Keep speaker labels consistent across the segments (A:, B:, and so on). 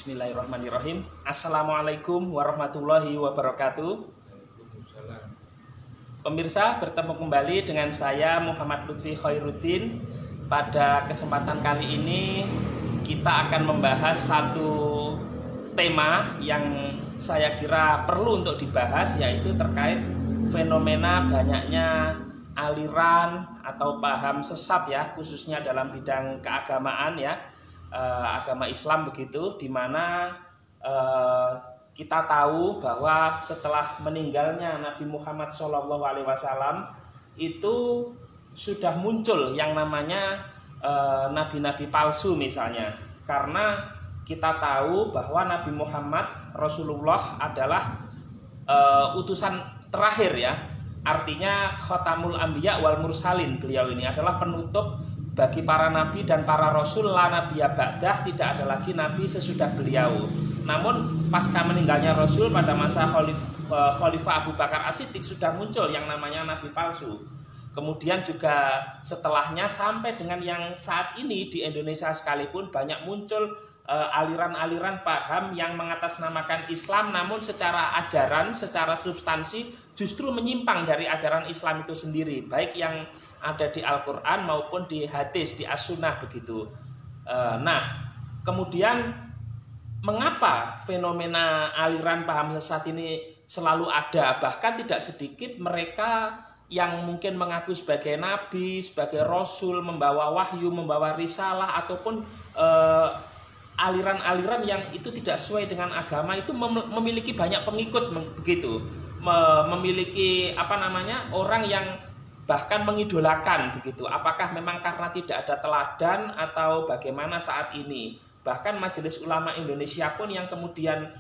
A: Bismillahirrahmanirrahim. Assalamualaikum warahmatullahi wabarakatuh. Pemirsa, bertemu kembali dengan saya Muhammad Lutfi Khairuddin. Pada kesempatan kali ini kita akan membahas satu tema yang saya kira perlu untuk dibahas, yaitu terkait fenomena banyaknya aliran atau paham sesat ya, khususnya dalam bidang keagamaan ya, agama Islam begitu, di mana kita tahu bahwa setelah meninggalnya Nabi Muhammad SAW itu sudah muncul yang namanya nabi-nabi palsu misalnya, karena kita tahu bahwa Nabi Muhammad Rasulullah adalah utusan terakhir ya, artinya Khatamul Anbiya wal Mursalin. Beliau ini adalah penutup bagi para nabi dan para rasul. La nabiyya ba'dah, tidak ada lagi nabi sesudah beliau. Namun pasca meninggalnya Rasul pada masa Khalifah Abu Bakar As-Siddiq sudah muncul yang namanya nabi palsu. Kemudian juga setelahnya sampai dengan yang saat ini di Indonesia sekalipun banyak muncul aliran-aliran paham yang mengatasnamakan Islam, namun secara ajaran, secara substansi justru menyimpang dari ajaran Islam itu sendiri, baik yang ada di Al-Quran maupun di hadis, di As-Sunnah begitu. Nah, kemudian mengapa fenomena aliran paham sesat ini selalu ada? Bahkan tidak sedikit mereka yang mungkin mengaku sebagai nabi, sebagai rasul, membawa wahyu, membawa risalah, ataupun aliran-aliran yang itu tidak sesuai dengan agama itu memiliki banyak pengikut begitu, memiliki orang yang bahkan mengidolakan begitu. Apakah memang karena tidak ada teladan atau bagaimana saat ini? Bahkan Majelis Ulama Indonesia pun yang kemudian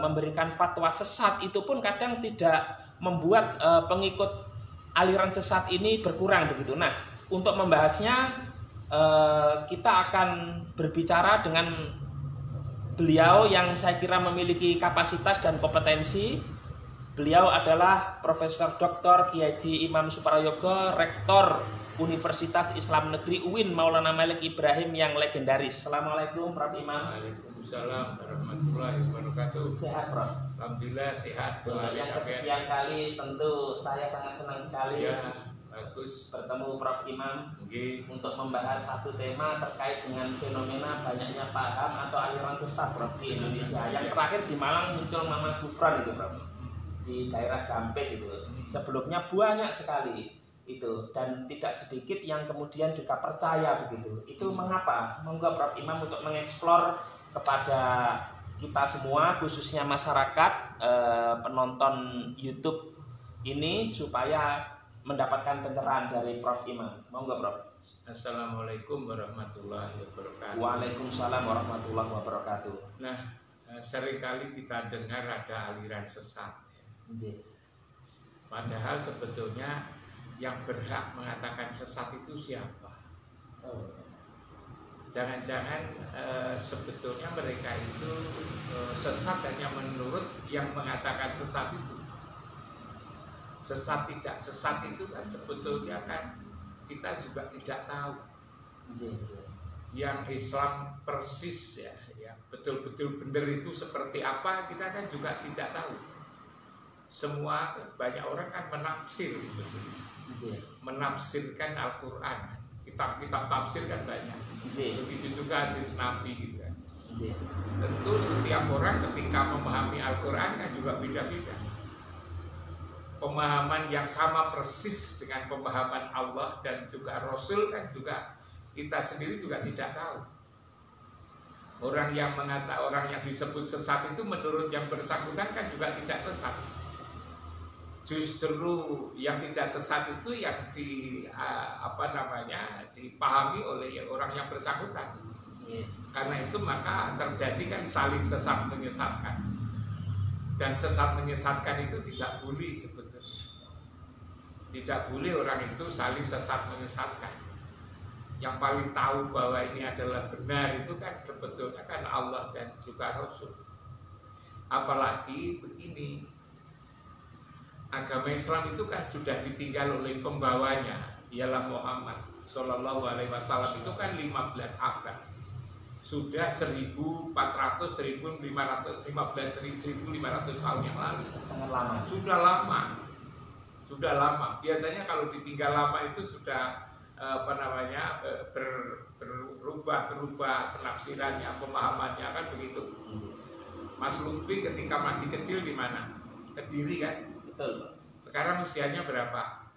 A: memberikan fatwa sesat itu pun kadang tidak membuat pengikut aliran sesat ini berkurang begitu. Nah, untuk membahasnya kita akan berbicara dengan beliau yang saya kira memiliki kapasitas dan kompetensi. Beliau adalah Profesor Dr. Kiai Haji Imam Suprayoga, Rektor Universitas Islam Negeri UIN Maulana Malik Ibrahim yang legendaris. Assalamualaikum Prof. Imam.
B: Waalaikumsalam warahmatullahi wabarakatuh.
A: Sehat Prof?
B: Alhamdulillah sehat.
A: Yang kesekian kali tentu saya sangat senang sekali
B: ya, bagus
A: bertemu Prof. Imam untuk membahas satu tema terkait dengan fenomena banyaknya paham atau aliran sesat Prof di Indonesia. Yang terakhir di Malang muncul Mama Gufran itu Prof, di daerah Gampet itu. Sebelumnya banyak sekali itu, dan tidak sedikit yang kemudian juga percaya begitu. Itu mengapa? Monggo Prof. Imam untuk mengeksplor kepada kita semua, khususnya masyarakat penonton YouTube ini, supaya mendapatkan pencerahan dari Prof. Imam. Monggo Prof.
B: Assalamualaikum warahmatullahi wabarakatuh.
A: Waalaikumsalam warahmatullahi wabarakatuh.
B: Nah, seringkali kita dengar ada aliran sesat. Padahal sebetulnya yang berhak mengatakan sesat itu siapa? Jangan-jangan sebetulnya mereka itu sesat hanya menurut yang mengatakan sesat itu. Sesat tidak sesat itu kan sebetulnya kan kita juga tidak tahu. Yang Islam persis ya, yang betul-betul benar itu seperti apa, kita kan juga tidak tahu. Semua banyak orang kan menafsir sebetulnya, menafsirkan Al-Quran, kitab-kitab tafsir kan banyak. Begitu juga hadis Nabi gitu kan. Tentu setiap orang ketika memahami Al-Quran kan juga beda-beda. Pemahaman yang sama persis dengan pemahaman Allah dan juga Rasul kan juga kita sendiri juga tidak tahu. Orang yang disebut sesat itu menurut yang bersangkutan kan juga tidak sesat. Justru yang tidak sesat itu yang dipahami oleh orang yang bersangkutan. Karena itu maka terjadi kan saling sesat menyesatkan. Dan sesat menyesatkan itu tidak boleh sebetulnya. Tidak boleh orang itu saling sesat menyesatkan. Yang paling tahu bahwa ini adalah benar itu kan sebetulnya kan Allah dan juga Rasul. Apalagi begini, agama Islam itu kan sudah ditinggal oleh pembawanya, ialah Muhammad Sallallahu Alaihi Wasallam, itu kan 15 abad. sudah 1400, 1500, 1500 tahun yang lalu.
A: Sangat lama.
B: Sudah lama. Sudah lama. Biasanya kalau ditinggal lama itu sudah berubah penafsirannya, pemahamannya kan begitu. Mas Lutfi ketika masih kecil di mana? Kediri kan?
A: Betul.
B: Sekarang usianya berapa?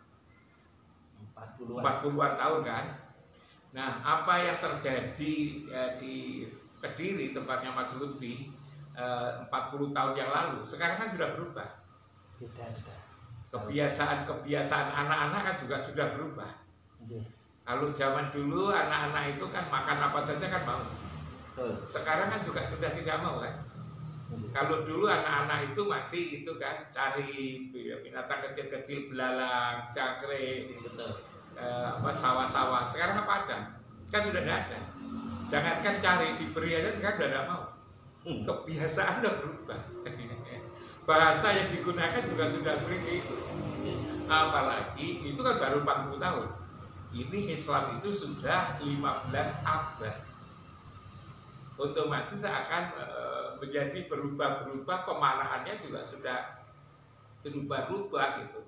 A: 40-an.
B: 40-an tahun kan? Nah, apa yang terjadi di Kediri tempatnya Mas Lutfi 40 tahun yang lalu, sekarang kan sudah berubah.
A: Sudah.
B: Kebiasaan anak-anak kan juga sudah berubah. Kalau zaman dulu anak-anak itu kan makan apa saja kan mau.
A: Betul.
B: Sekarang kan juga sudah tidak mau kan. Kalau dulu anak-anak itu masih itu kan cari binatang kecil-kecil, belalang, cakre, sawah-sawah. Sekarang apa ada? Kan sudah tidak ada. Jangankan cari, diberi aja sekarang sudah tidak mau. Kebiasaan sudah berubah. Bahasa yang digunakan juga sudah seperti itu. Apalagi itu kan baru 40 tahun. Ini Islam itu sudah 15 abad. Otomatis akan menjadi berubah-berubah, pemaknaannya juga sudah berubah-ubah gitu.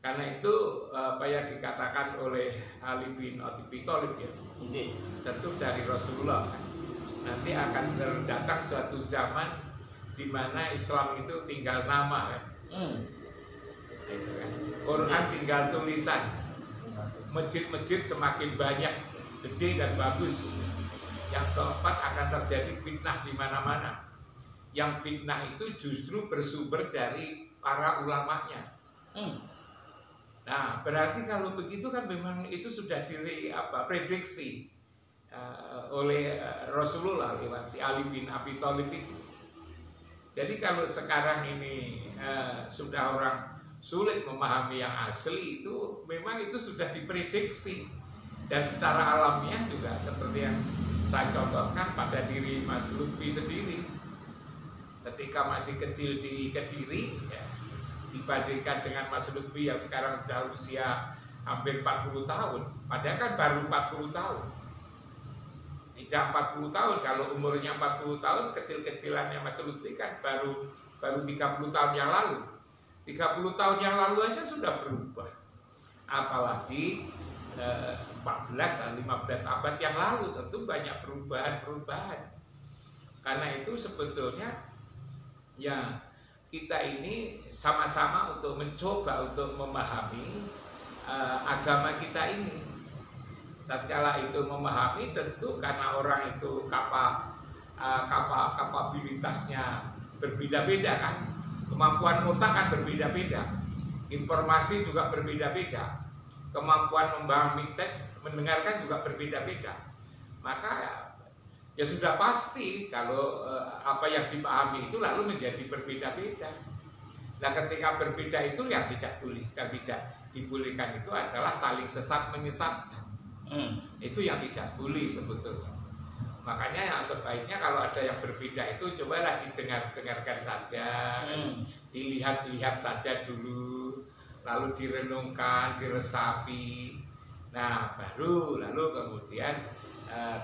B: Karena itu apa yang dikatakan oleh Ali bin Abi Thalib ya, tentu dari Rasulullah. Nanti akan datang suatu zaman di mana Islam itu tinggal nama kan. Gitu kan. Quran tinggal tulisan. Masjid-masjid semakin banyak, gede dan bagus. Yang keempat akan terjadi fitnah di mana-mana. Yang fitnah itu justru bersumber dari para ulamanya. Nah, berarti kalau begitu kan memang itu sudah prediksi oleh Rasulullah lewat si Ali bin Abi Thalib itu. Jadi kalau sekarang ini sudah orang sulit memahami yang asli, itu memang itu sudah diprediksi. Dan secara alamiah juga seperti yang saya contohkan pada diri Mas Lutfi sendiri. Ketika masih kecil di Kediri ya, dibandingkan dengan Mas Lutfi yang sekarang sudah usia hampir 40 tahun, padahal kan baru 40 tahun. Tidak 40 tahun, kalau umurnya 40 tahun, kecil-kecilannya Mas Lutfi kan baru 30 tahun yang lalu. 30 tahun yang lalu aja sudah berubah. Apalagi 14-15 abad yang lalu, tentu banyak perubahan-perubahan. Karena itu sebetulnya ya kita ini sama-sama untuk mencoba untuk memahami agama kita ini. Tatkala itu memahami, tentu karena orang itu kapabilitasnya berbeda-beda kan, kemampuan otak kan berbeda-beda, informasi juga berbeda-beda, kemampuan memahami teks, mendengarkan juga berbeda-beda. Maka ya sudah pasti kalau apa yang dipahami itu lalu menjadi berbeda-beda. Nah, ketika berbeda itu yang tidak dibolehkan itu adalah saling sesat menyesatkan. Itu yang tidak boleh sebetulnya. Makanya yang sebaiknya kalau ada yang berbeda itu cobalah didengarkan saja, dilihat-lihat saja dulu, lalu direnungkan, diresapi. Nah, lalu kemudian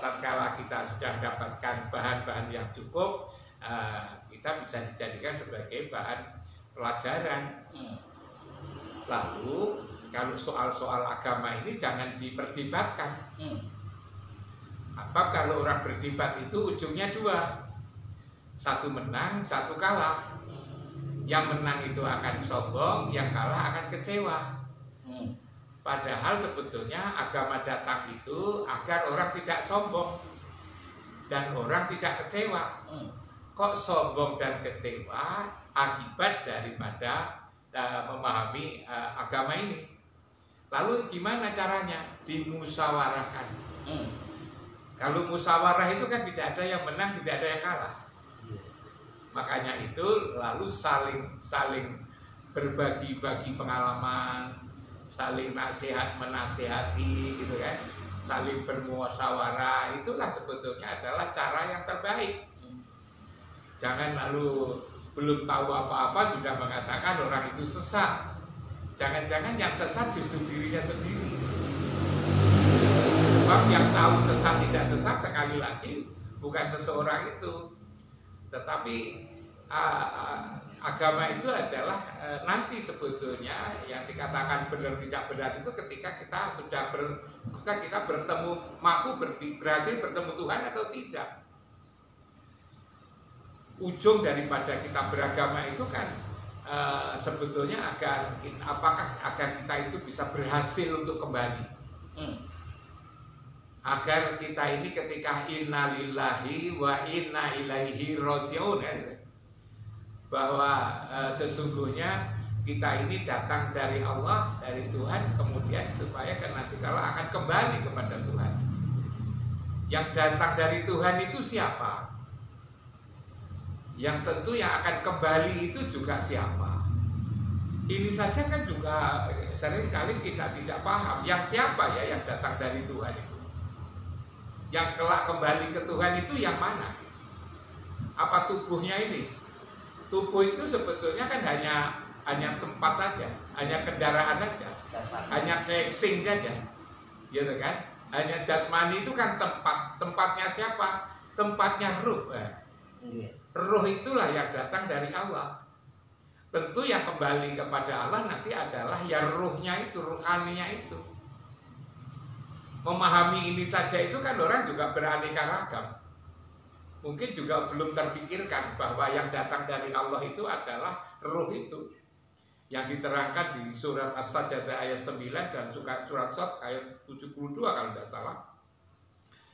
B: tatkala kita sudah mendapatkan bahan-bahan yang cukup, kita bisa dijadikan sebagai bahan pelajaran. Lalu kalau soal-soal agama ini jangan diperdebatkan. Apa kalau orang berdebat itu ujungnya dua, satu menang, satu kalah. Yang menang itu akan sombong, yang kalah akan kecewa. Padahal sebetulnya agama datang itu agar orang tidak sombong dan orang tidak kecewa. Kok sombong dan kecewa akibat daripada memahami agama ini. Lalu gimana caranya? Dimusyawarahkan. Kalau musyawarah itu kan tidak ada yang menang, tidak ada yang kalah. Makanya itu lalu saling berbagi-bagi pengalaman, saling nasihat menasihati gitu kan, saling bermusyawarah. Itulah sebetulnya adalah cara yang terbaik. Jangan lalu belum tahu apa-apa sudah mengatakan orang itu sesat. Jangan-jangan yang sesat justru dirinya sendiri. Sebab yang tahu sesat tidak sesat sekali lagi bukan seseorang itu. Tetapi agama itu adalah nanti sebetulnya yang dikatakan benar tidak benar itu ketika kita sudah kita bertemu, berhasil bertemu Tuhan atau tidak. Ujung daripada kita beragama itu kan sebetulnya apakah agar kita itu bisa berhasil untuk kembali. Agar kita ini ketika inna lillahi wa inna ilaihi raji'un, bahwa sesungguhnya kita ini datang dari Allah, dari Tuhan, kemudian supaya nanti kalau akan kembali kepada Tuhan. Yang datang dari Tuhan itu siapa? Yang tentu yang akan kembali itu juga siapa? Ini saja kan juga seringkali kita tidak paham. Yang siapa ya yang datang dari Tuhan itu? Yang kelak kembali ke Tuhan itu yang mana? Apa tubuhnya ini? Tubuh itu sebetulnya kan hanya tempat saja, hanya kendaraan saja, hanya casing saja, gitu kan? Hanya jasmani itu kan tempatnya siapa? Tempatnya ruh. Ruh itulah yang datang dari Allah. Tentu yang kembali kepada Allah nanti adalah ya ruhnya itu, ruhaninya itu. Memahami ini saja itu kan orang juga beraneka ragam. Mungkin juga belum terpikirkan bahwa yang datang dari Allah itu adalah ruh itu. Yang diterangkan di surat As-Sajdah ayat 9 dan surat Shad ayat 72 kalau tidak salah.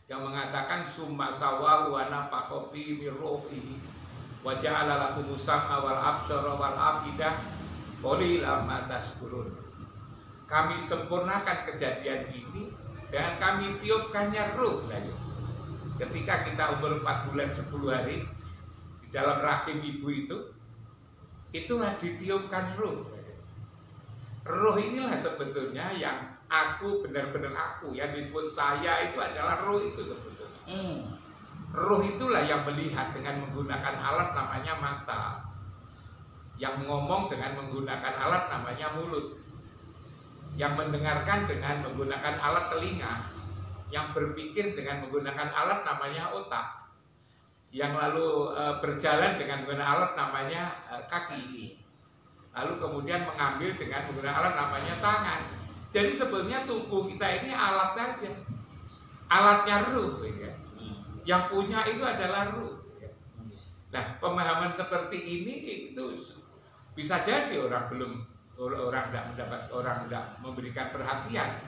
B: Yang mengatakan summa sawahu wa nafakha fi min ruhihi wa ja'ala lakumus sam'a wal absara wal afidah qalilan ma tashkurun. Kami sempurnakan kejadian ini dan kami tiupkannya ruh. Ketika kita umur 4 bulan 10 hari di dalam rahim ibu itu, itulah ditiupkan ruh. Ruh inilah sebetulnya yang aku, benar-benar aku, yang disebut saya itu adalah ruh itu sebetulnya. Ruh itulah yang melihat dengan menggunakan alat namanya mata, yang ngomong dengan menggunakan alat namanya mulut, yang mendengarkan dengan menggunakan alat telinga, yang berpikir dengan menggunakan alat namanya otak, yang lalu berjalan dengan menggunakan alat namanya kaki, lalu kemudian mengambil dengan menggunakan alat namanya tangan. Jadi sebetulnya tubuh kita ini alat saja, alatnya ruh, ya. Yang punya itu adalah ruh. Nah, pemahaman seperti ini itu bisa jadi orang tidak memberikan perhatian.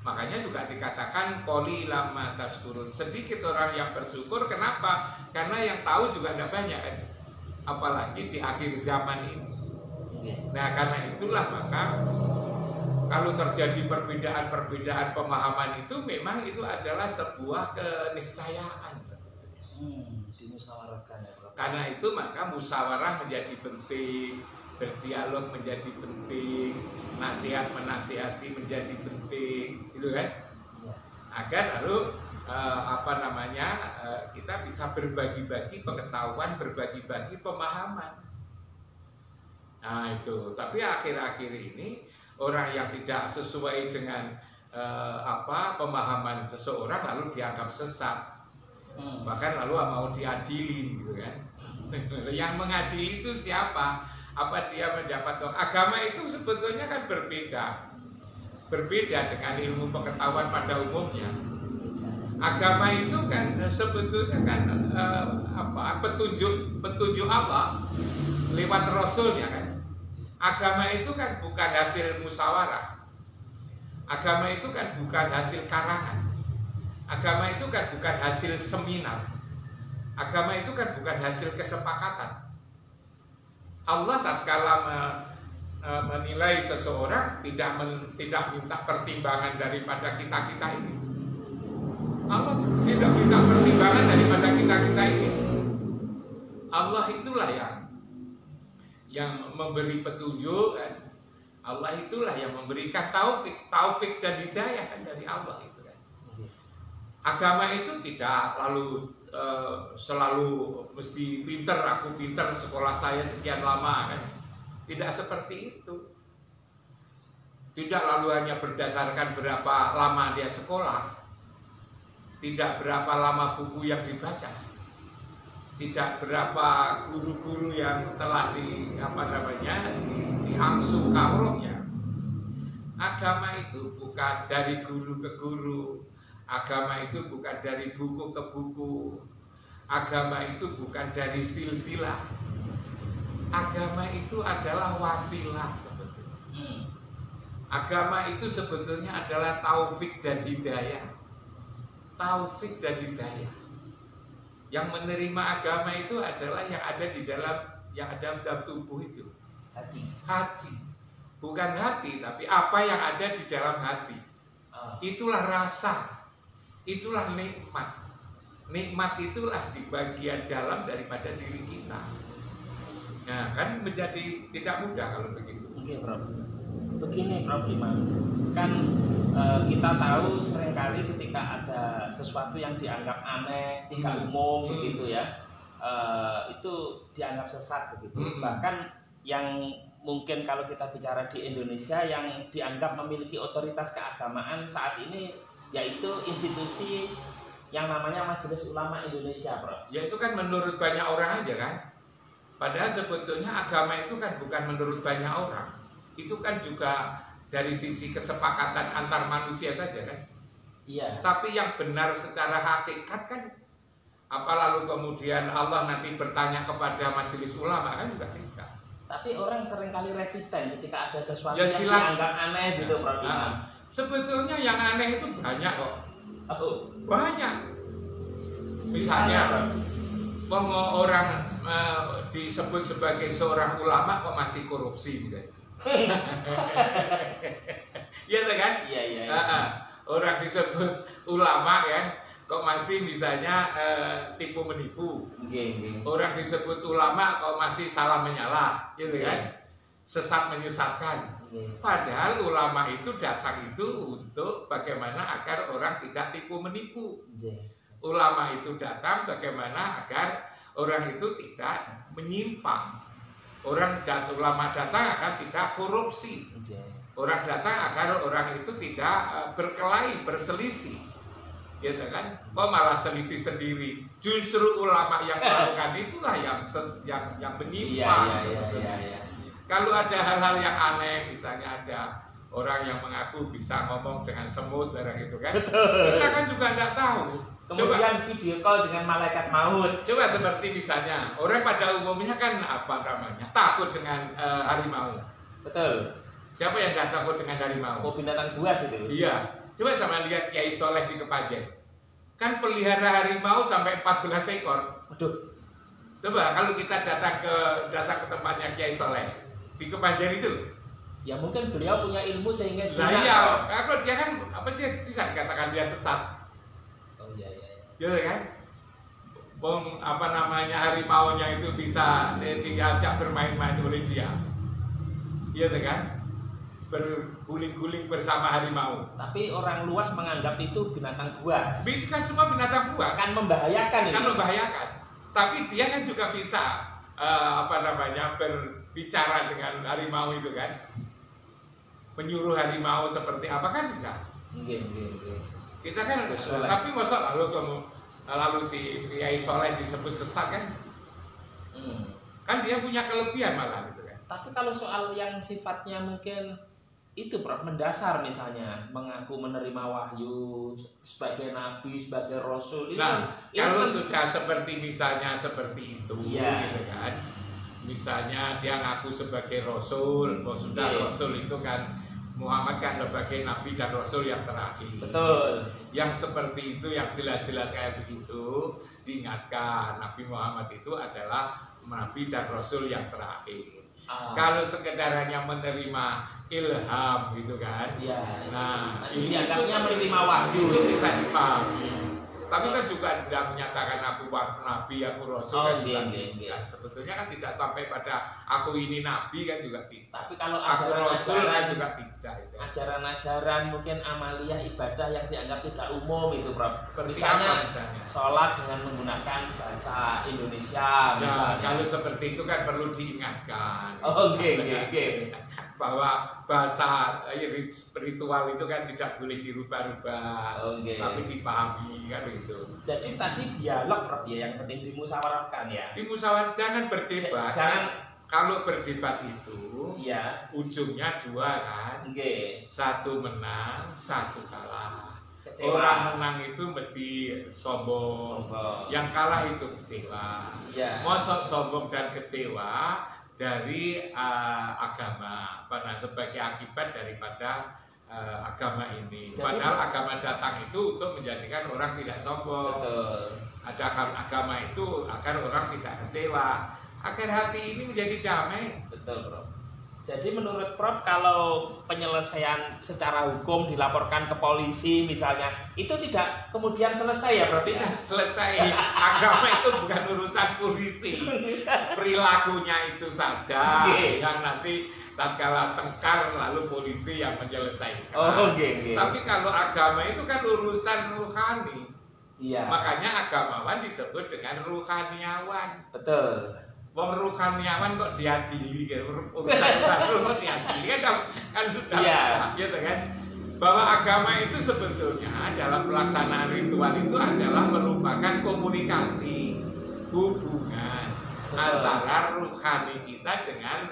B: Makanya juga dikatakan qalilan ma tashkurun, sedikit orang yang bersyukur. Kenapa? Karena yang tahu juga tidak banyak kan? Apalagi di akhir zaman ini. Nah, karena itulah maka kalau terjadi perbedaan pemahaman itu memang itu adalah sebuah keniscayaan sebetulnya.
A: Dimusyawarahkan ya, Prof.
B: Karena itu maka musyawarah menjadi penting, berdialog menjadi penting, nasihat menasihati menjadi penting, gitu kan? Ya. Agar lalu kita bisa berbagi-bagi pengetahuan, berbagi-bagi pemahaman. Nah itu, tapi akhir-akhir ini orang yang tidak sesuai dengan pemahaman seseorang lalu dianggap sesat, bahkan lalu mau diadili, gitu kan? Yang mengadili itu siapa? Apa dia mendapat agama itu sebetulnya kan berbeda dengan ilmu pengetahuan pada umumnya. Agama itu kan sebetulnya kan petunjuk Allah lewat Rasulnya kan. Agama itu kan bukan hasil musyawarah. Agama itu kan bukan hasil karangan. Agama itu kan bukan hasil seminar. Agama itu kan bukan hasil kesepakatan. Allah tatkala menilai seseorang tidak minta pertimbangan daripada kita ini. Allah tidak minta pertimbangan daripada kita ini. Allah itulah yang memberi petunjuk, kan? Allah itulah yang memberikan taufik dan hidayah kan dari Allah itu kan. Agama itu tidak lalu selalu mesti pinter, aku pinter, sekolah saya sekian lama kan. Tidak seperti itu. Tidak lalu hanya berdasarkan berapa lama dia sekolah. tidak berapa lama buku yang dibaca, tidak berapa guru-guru yang telah diangsu kaurohnya. Agama itu bukan dari guru ke guru, agama itu bukan dari buku ke buku, agama itu bukan dari silsilah. Agama itu adalah wasilah sebetulnya. Agama itu sebetulnya adalah taufik dan hidayah. Taufik dan hidayah. Yang menerima agama itu adalah yang ada dalam tubuh itu. Hati. Bukan hati, tapi apa yang ada di dalam hati. Itulah rasa. Itulah nikmat. Nikmat itulah di bagian dalam daripada diri kita. Nah, kan menjadi tidak mudah kalau begitu.
A: Oke, Prof. Begini, Prof. Imam. Kan kita tahu seringkali ketika ada sesuatu yang dianggap aneh, tidak umum begitu ya, itu dianggap sesat begitu. Bahkan yang mungkin kalau kita bicara di Indonesia yang dianggap memiliki otoritas keagamaan saat ini yaitu institusi yang namanya Majelis Ulama Indonesia, Prof.
B: Ya itu kan menurut banyak orang aja kan. Padahal sebetulnya agama itu kan bukan menurut banyak orang. Itu kan juga dari sisi kesepakatan antar manusia saja kan.
A: Iya.
B: Tapi yang benar secara hakikat kan, apa lalu kemudian Allah nanti bertanya kepada majelis ulama kan juga tidak.
A: Tapi orang seringkali resisten ketika ada sesuatu
B: Ya,
A: yang dianggap aneh gitu, Prof.
B: Sebetulnya yang aneh itu banyak kok.
A: Oh.
B: Banyak. Misalnya orang disebut sebagai seorang ulama kok masih korupsi gitu. Iya kan?
A: Iya.
B: Orang disebut ulama kan kok masih misalnya tipu menipu. Orang disebut ulama kok masih salah menyalah, gitu kan? Sesat menyesatkan. Padahal ulama itu datang itu untuk bagaimana agar orang tidak tipu menipu. Ulama itu datang bagaimana agar orang itu tidak menyimpang. Ulama datang akan tidak korupsi. Orang datang agar orang itu tidak berkelahi, berselisih, gitu kan? Kok malah selisih sendiri? Justru ulama yang melakukan itulah yang menyimpang.
A: Iya.
B: Kalau ada hal-hal yang aneh, misalnya ada orang yang mengaku bisa ngomong dengan semut, barang itu kan? Kita kan juga tidak tahu.
A: Kemudian video call dengan malaikat maut.
B: Coba seperti misalnya orang pada umumnya kan takut dengan harimau.
A: Betul.
B: Siapa yang gak takut dengan harimau?
A: Oh, binatang buas itu.
B: Iya. Coba sama lihat Kiai Soleh di Kepanjen. Kan pelihara harimau sampai 14 ekor.
A: Waduh.
B: Coba kalau kita datang ke tempatnya Kiai Soleh di Kepanjen itu.
A: Ya mungkin beliau punya ilmu sehingga
B: iya. Kalau dia kan dia bisa dikatakan dia sesat. Gitu kan? Harimaunya itu bisa diajak bermain-main oleh dia. Gitu kan? Berguling-guling bersama harimau.
A: Tapi orang luas menganggap itu binatang buas.
B: Itu kan semua binatang buas.
A: Kan membahayakan itu.
B: Kan membahayakan. Tapi dia kan juga bisa berbicara dengan harimau itu kan. Menyuruh harimau seperti apa kan bisa. Kita kan tapi masa lalu si Kiai Soleh disebut sesat kan? Kan dia punya kelebihan malah gitu kan.
A: Tapi kalau soal yang sifatnya mungkin itu Prof, mendasar misalnya mengaku menerima wahyu sebagai nabi, sebagai rasul.
B: Kalau sudah misalnya seperti itu, gitu kan. Misalnya dia ngaku sebagai rasul, rasul itu kan Muhammad kan sebagai nabi dan rasul yang terakhir.
A: Betul.
B: Yang seperti itu, yang jelas-jelas kayak begitu diingatkan Nabi Muhammad itu adalah nabi dan rasul yang terakhir. Kalau sekedar hanya menerima ilham gitu kan. Nah,
A: ini dianggapnya menerima wahyu
B: itu bisa dipahami. Tapi kan juga tidak menyatakan aku nabi, aku rasul kan juga tidak. Sebetulnya kan tidak sampai pada aku ini nabi kan juga tidak.
A: Tapi kalau
B: aku rasul kan juga tidak.
A: Ajaran-ajaran mungkin amaliyah ibadah yang dianggap tidak umum itu, Prof.
B: Misalnya
A: sholat dengan menggunakan bahasa Indonesia.
B: Ya, kalau seperti itu kan perlu diingatkan.
A: Oke.
B: bahwa bahasa spiritual itu kan tidak boleh dirubah-rubah, tapi dipahami kan itu.
A: Jadi tadi dialog Prof ya yang penting dimusyawarahkan ya.
B: Dimusyawarahkan, jangan berdebat.
A: Jangan.
B: Kalau berdebat itu
A: ya
B: ujungnya dua kan. Satu menang, satu kalah.
A: Kecewa.
B: Orang menang itu mesti sombong. Yang kalah itu kecewa. Mosok sombong dan kecewa dari agama, karena sebagai akibat daripada agama ini.
A: Jadi,
B: padahal agama datang itu untuk menjadikan orang tidak sombong. Ada agama itu agar orang tidak kecewa, agar hati ini menjadi damai.
A: Betul, Prof. Jadi menurut Prof, kalau penyelesaian secara hukum dilaporkan ke polisi misalnya, itu tidak kemudian selesai ya Prof?
B: Tidak selesai. Agama itu bukan urusan polisi. Perilakunya itu saja yang nanti tatkala tengkar lalu polisi yang menyelesaikan. Tapi kalau agama itu kan urusan ruhani. Makanya agamawan disebut dengan ruhaniawan.
A: Betul.
B: Wong ruhaniawan kok diadili kan, urusan kok diadili kan gitu kan. Bahwa agama itu sebetulnya dalam pelaksanaan ritual itu adalah merupakan komunikasi, hubungan antara ruhani kita dengan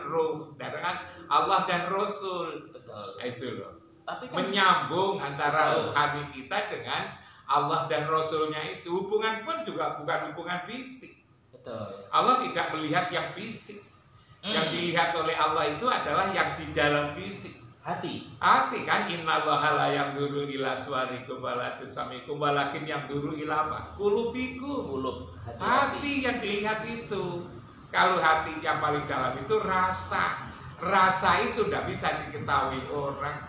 B: dengan Allah dan Rasul.
A: Betul.
B: Itu loh.
A: Tapi kan
B: menyambung antara ruhani kita dengan Allah dan Rasulnya itu. Hubungan pun juga bukan hubungan fisik. Allah tidak melihat yang fisik. Yang dilihat oleh Allah itu adalah yang di dalam fisik.
A: Hati
B: kan innallaha la yanzuru ila suwarikum wala jasamikum walakin yanzuru ila qulubikum. Hati yang dilihat itu. Kalau hati yang paling dalam itu rasa. Rasa itu tidak bisa diketahui orang.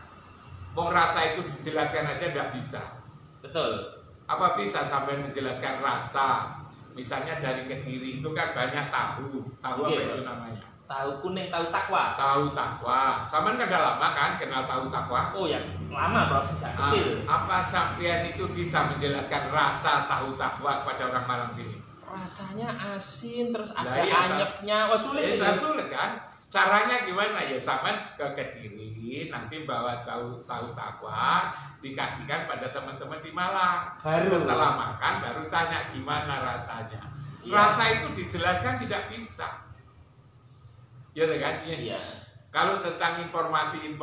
B: Mau rasa itu dijelaskan aja tidak bisa.
A: Betul.
B: Apa bisa sampai menjelaskan rasa? Misalnya dari Kediri itu kan banyak tahu apa itu namanya?
A: Tahu kuning, tahu takwa.
B: Tahu takwa. Sampean kan udah lama kan kenal tahu takwa?
A: Oh ya, lama Prof, sejak kecil.
B: Apa sampean itu bisa menjelaskan rasa tahu takwa kepada orang Malang sini?
A: Rasanya asin, terus ada anyepnya. Wah, sulit.
B: Sulit kan? Caranya gimana ya? Sampean ke Kediri nanti bawa tahu takwa dikasihkan pada teman-teman di Malang. Setelah makan baru tanya gimana rasanya. Rasa itu dijelaskan tidak bisa. Ya kan? Kalau tentang informasi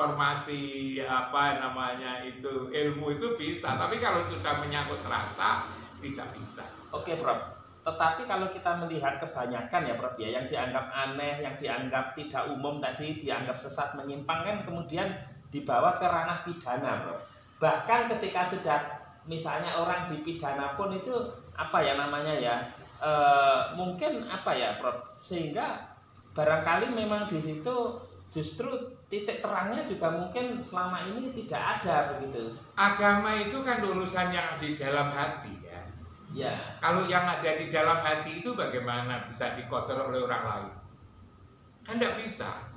B: apa namanya itu ilmu itu bisa, tapi kalau sudah menyangkut rasa tidak bisa.
A: Oke, Prof. Tetapi kalau kita melihat kebanyakan ya Prof ya, yang dianggap aneh, yang dianggap tidak umum tadi, dianggap sesat menyimpang kan kemudian dibawa ke ranah pidana Prof. Bahkan ketika sudah misalnya orang dipidana pun itu apa ya namanya ya, mungkin apa ya Prof, sehingga barangkali memang di situ justru titik terangnya juga mungkin selama ini tidak ada begitu.
B: Agama itu kan urusan yang di dalam hati ya. Kalau yang ada di dalam hati itu bagaimana bisa dikotor oleh orang lain? Kan tidak bisa.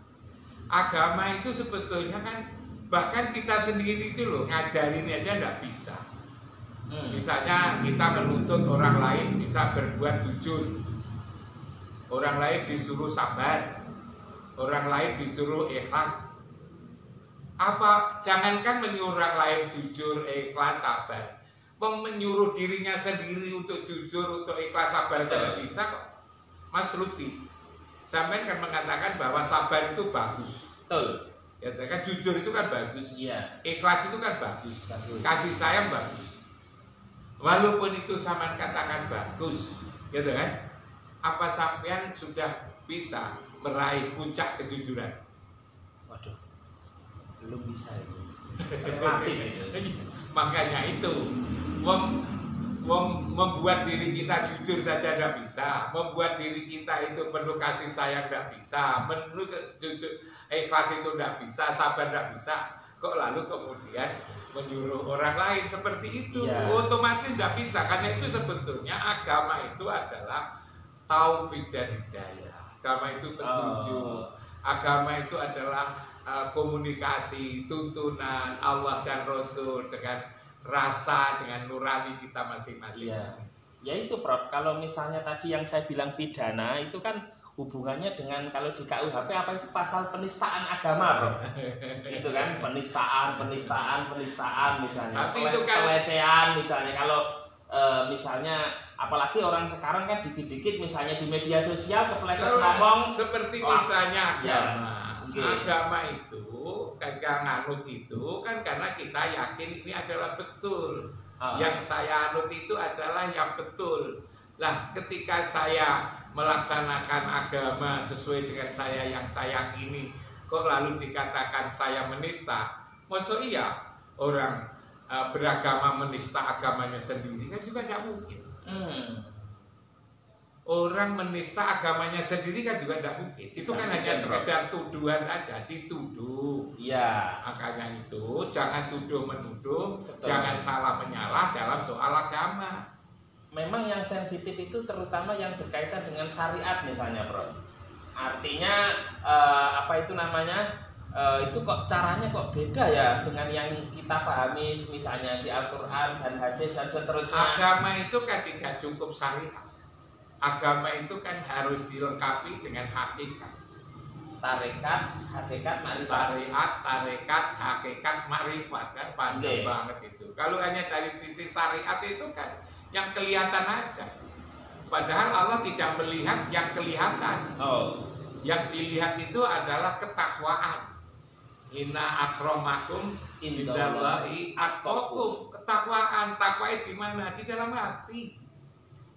B: Agama itu sebetulnya kan bahkan kita sendiri itu loh ngajarin aja tidak bisa. Misalnya kita menuntut orang lain bisa berbuat jujur, orang lain disuruh sabar, orang lain disuruh ikhlas. Apa jangankan menyuruh orang lain jujur, ikhlas, sabar, menyuruh dirinya sendiri untuk jujur, untuk ikhlas, sabar tidak bisa kok. Mas Lutfi, sampai kan mengatakan bahwa sabar itu bagus.
A: Betul.
B: Ya kan jujur itu kan bagus. Ikhlas itu kan bagus. Kasih sayang bagus. Walaupun itu sampean katakan bagus, gitu kan? Apa sampean sudah bisa meraih puncak kejujuran?
A: Waduh, belum bisa itu. Relatif itu.
B: Makanya itu membuat diri kita jujur saja tidak bisa, membuat diri kita itu penuh kasih sayang tidak bisa, ikhlas itu tidak bisa, sabar tidak bisa. Kok lalu kemudian menyuruh orang lain seperti itu? Otomatis tidak bisa. Karena itu sebetulnya agama itu adalah taufik dan hidayah. Agama itu petunjuk. Agama itu adalah komunikasi, tuntunan Allah dan Rasul dengan rasa, dengan nurani kita masing-masing.
A: Ya itu Prof, kalau misalnya tadi yang saya bilang pidana itu kan hubungannya dengan kalau di KUHP apa itu pasal penistaan agama, bro? Itu kan penistaan misalnya,
B: Tapi itu kan
A: pelecehan misalnya. Kalau misalnya apalagi orang sekarang kan dikit-dikit misalnya di media sosial kepleset ngomong
B: seperti misalnya agama.
A: Ya,
B: agama itu kan nganut itu kan karena kita yakin ini adalah betul. Yang saya anut itu adalah yang betul. Lah ketika saya melaksanakan agama sesuai dengan saya yang saya yakini, kok lalu dikatakan saya menista? Maksud iya orang beragama menista agamanya sendiri kan juga tidak mungkin. Orang menista agamanya sendiri kan juga tidak mungkin. Itu kan hanya sekedar tuduhan aja, dituduh.
A: Iya.
B: Makanya itu jangan tuduh menuduh, jangan salah menyalah dalam soal agama.
A: Memang yang sensitif itu terutama yang berkaitan dengan syariat misalnya, bro. Artinya apa itu namanya? Itu kok caranya kok beda ya dengan yang kita pahami misalnya di Al-Quran dan hadis dan seterusnya.
B: Agama itu kan tidak cukup syariat. Agama itu kan harus dilengkapi dengan hakikat.
A: Tarekat, hakikat, marifat.
B: Syariat, tarekat, hakikat, marifat kan panjang banget itu. Kalau hanya dari sisi syariat itu kan yang kelihatan aja. Padahal Allah tidak melihat yang kelihatan. Yang dilihat itu adalah ketakwaan. Inna akramakum indallahi atqakum. Ketakwaan, takwa di mana? Di dalam hati.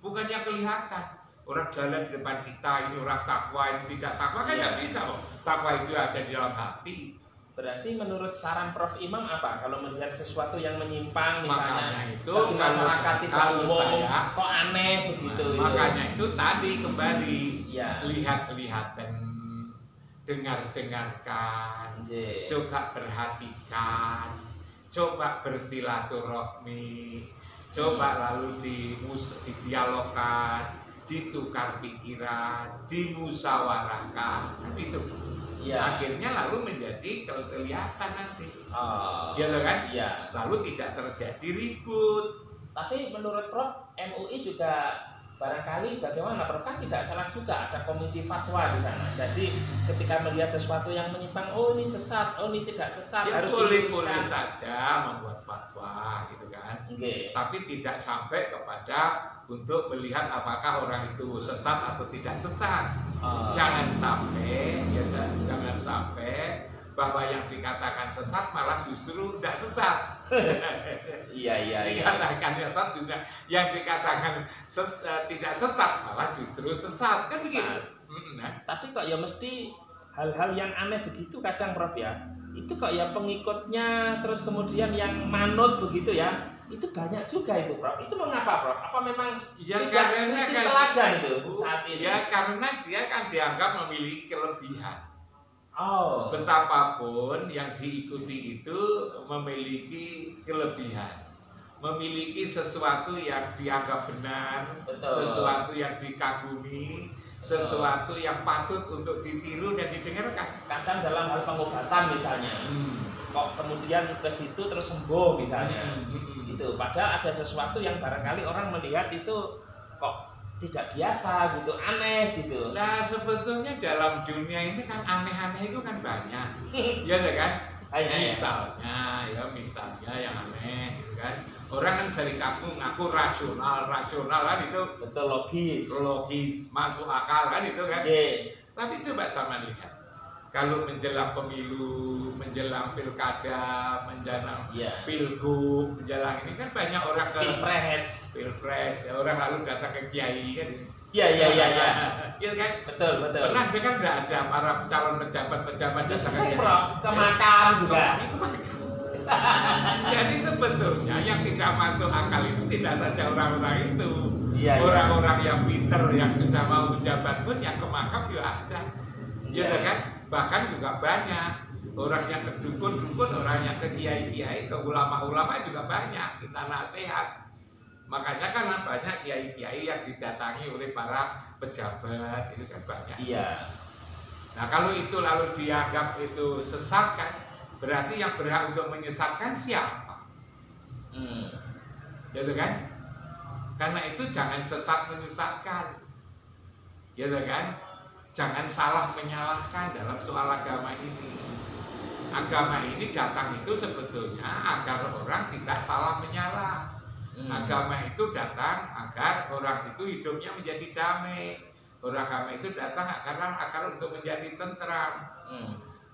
B: Bukan yang kelihatan. Orang jalan di depan kita ini orang takwa, ini tidak takwa kan nggak bisa kok. Takwa itu ada di dalam hati.
A: Berarti menurut saran Prof Imam apa? Kalau melihat sesuatu yang menyimpang misalnya,
B: makanya itu
A: masyarakat
B: kalau saya
A: kok aneh begitu.
B: Makanya itu tadi kembali
A: ya.
B: Lihat-lihat dan dengar-dengarkan, coba perhatikan, coba bersilaturahmi, coba lalu didialogkan, ditukar pikiran, dimusyawarahkan, itu. Ya. Akhirnya lalu menjadi kelihatan nanti, ya kan? Ya. Lalu tidak terjadi ribut.
A: Tapi menurut Prof, MUI juga barangkali bagaimana, Prof, kan tidak salah juga ada komisi fatwa di sana. Jadi ketika melihat sesuatu yang menyimpang, oh ini sesat, oh ini tidak sesat,
B: ya,
A: harus
B: boleh-boleh saja membuat fatwa, gitu kan? Tapi tidak sampai kepada untuk melihat apakah orang itu sesat atau tidak sesat. Jangan sampai, ya, jangan sampai bahwa yang dikatakan sesat malah justru tidak sesat.
A: Iya.
B: Dikatakan sesat juga, yang dikatakan tidak sesat malah justru sesat, kan begitu.
A: Tapi kok ya mesti hal-hal yang aneh begitu kadang, Prof ya. Itu kok ya pengikutnya terus kemudian yang manut begitu ya. Itu banyak juga itu, Prof. Itu mengapa, Prof? Apa memang
B: ya, karena
A: krisis teladan itu saat ini?
B: Ya karena dia kan dianggap memiliki kelebihan.
A: Oh.
B: Betapapun yang diikuti itu memiliki kelebihan, memiliki sesuatu yang dianggap benar, sesuatu yang dikagumi, sesuatu yang patut untuk ditiru dan didengarkan.
A: Kadang dalam hal pengobatan misalnya, kok kemudian ke situ terus sembuh misalnya. Itu padahal ada sesuatu yang barangkali orang melihat itu kok tidak biasa gitu, aneh gitu.
B: Nah sebetulnya dalam dunia ini kan aneh-aneh itu kan banyak, ya kan? Misalnya yang aneh gitu kan. Orang kan dari ngaku rasional kan itu
A: betul,
B: logis, masuk akal kan itu kan. Tapi coba sama lihat. Kalau menjelang pemilu, menjelang pilkada, menjelang pilgub, menjelang ini kan banyak orang ke
A: pilpres,
B: ya, orang lalu datang ke kiai kan.
A: Iya.
B: Iya kan?
A: Betul.
B: Pernah kan nggak ada para calon pejabat datang
A: ke makam juga.
B: Jadi sebetulnya yang tidak masuk akal itu tidak saja orang-orang itu, orang-orang yang pinter yang sudah mau menjabat pun yang ke makam juga ada, ya kan? Bahkan juga banyak orang yang ke dukun-dukun, orang yang ke kiai-kiai, ke ulama-ulama juga banyak kita nasihat. Makanya kan banyak kiai-kiai yang didatangi oleh para pejabat, itu kan banyak.
A: Iya.
B: Nah kalau itu lalu dianggap itu sesat kan, berarti yang berhak untuk menyesatkan siapa? Ya kan? Karena itu jangan sesat menyesatkan, ya kan? Jangan salah menyalahkan dalam soal agama ini. Agama ini datang itu sebetulnya agar orang tidak salah menyalah. Agama itu datang agar orang itu hidupnya menjadi damai. Agama itu datang agar untuk menjadi tentram.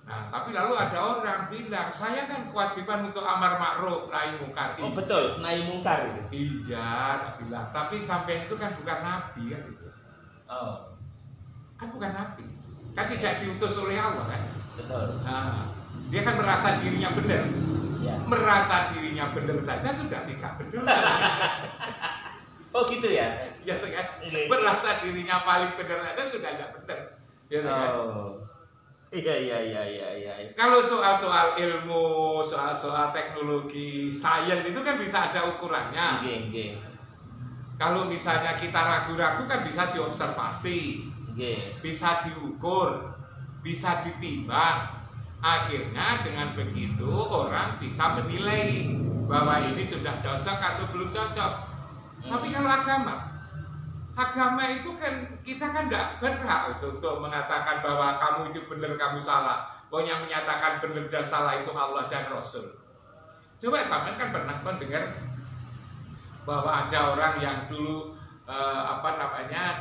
B: Nah, tapi lalu ada orang bilang, saya kan kewajiban untuk amar ma'ruf nahi mungkar.
A: Oh betul, nahi mungkar itu.
B: Iya, tak bilang. Tapi sampai itu kan bukan nabi kan itu.
A: Oh.
B: Kan bukan nabi. Kan tidak diutus oleh Allah kan.
A: Betul.
B: Nah, dia kan merasa dirinya benar.
A: Ya.
B: Merasa dirinya benar saja sudah tidak benar.
A: Oh gitu ya?
B: Ya kan? Merasa dirinya paling benar saja sudah tidak benar. Ya kan?
A: Iya.
B: Kalau soal-soal ilmu, soal-soal teknologi, sains itu kan bisa ada ukurannya.
A: Iya.
B: Kalau misalnya kita ragu-ragu kan bisa diobservasi, bisa diukur, bisa ditimbang. Akhirnya dengan begitu orang bisa menilai bahwa ini sudah cocok atau belum cocok. Tapi kalau agama itu kan kita kan tidak berhak untuk mengatakan bahwa kamu itu benar, kamu salah. Yang menyatakan benar dan salah itu Allah dan Rasul. Coba sampean kan pernah dengar bahwa ada orang yang dulu